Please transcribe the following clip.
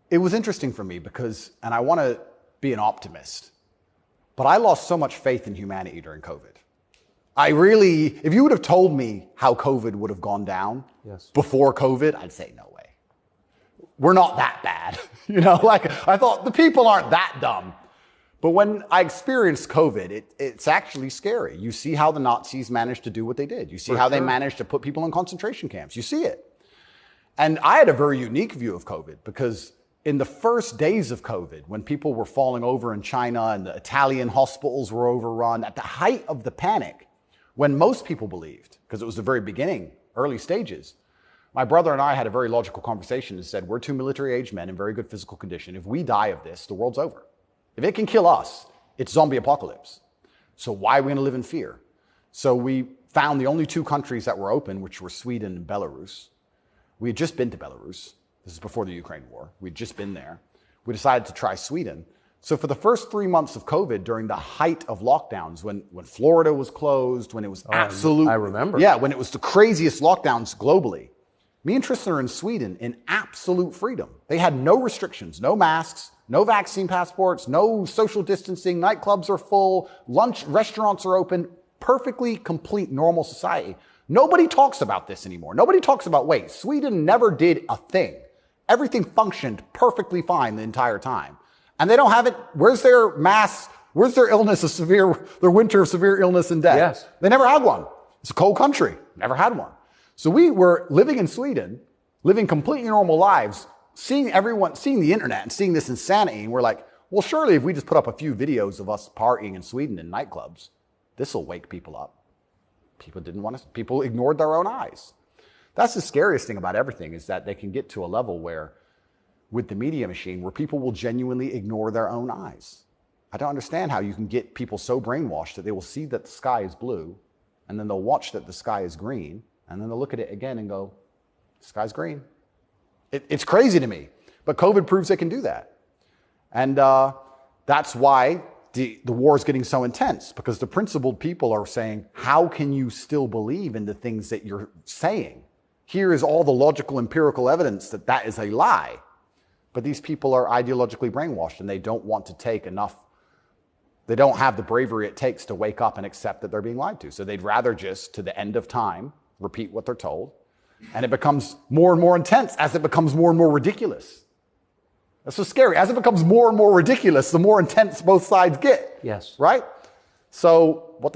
It was interesting for me because, and I want to be an optimist, but I lost so much faith in humanity during COVID. If you would have told me how COVID would have gone down before COVID, I'd say no way. We're not that bad. I thought the people aren't that dumb. But when I experienced COVID, it's actually scary. You see how the Nazis managed to do what they did. You see how they managed to put people in concentration camps. You see it. And I had a very unique view of COVID because in the first days of COVID, when people were falling over in China and the Italian hospitals were overrun, at the height of the panic, when most people believed, because it was the very beginning, early stages, my brother and I had a very logical conversation and said, we're two military-aged men in very good physical condition. If we die of this, the world's over. If it can kill us, it's zombie apocalypse. So why are we going to live in fear? So we found the only two countries that were open, which were Sweden and Belarus. We had just been to Belarus. This is before the Ukraine war. We'd just been there. We decided to try Sweden. So for the first 3 months of COVID, during the height of lockdowns, when Florida was closed, when it was I remember. Yeah, when it was the craziest lockdowns globally, me and Tristan are in Sweden in absolute freedom. They had no restrictions, no masks, no vaccine passports, no social distancing, nightclubs are full, restaurants are open, perfectly complete normal society. Nobody talks about this anymore. Nobody talks about, wait, Sweden never did a thing. Everything functioned perfectly fine the entire time. And they don't have it. Where's their mass? Where's their their winter of severe illness and death? Yes. They never had one. It's a cold country. Never had one. So we were living in Sweden, living completely normal lives, seeing the internet and seeing this insanity. And we're like, well, surely if we just put up a few videos of us partying in Sweden in nightclubs, this will wake people up. People ignored their own eyes. That's the scariest thing about everything, is that they can get to a level where, with the media machine, where people will genuinely ignore their own eyes. I don't understand how you can get people so brainwashed that they will see that the sky is blue, and then they'll watch that the sky is green, and then they'll look at it again and go, the sky's green. It's crazy to me, but COVID proves they can do that. And that's why the war is getting so intense, because the principled people are saying, how can you still believe in the things that you're saying? Here is all the logical, empirical evidence that that is a lie. But these people are ideologically brainwashed, and they don't want to take enough. They don't have the bravery it takes to wake up and accept that they're being lied to. So they'd rather just, to the end of time, repeat what they're told. And it becomes more and more intense as it becomes more and more ridiculous. That's so scary. As it becomes more and more ridiculous, the more intense both sides get. Yes. Right? So what the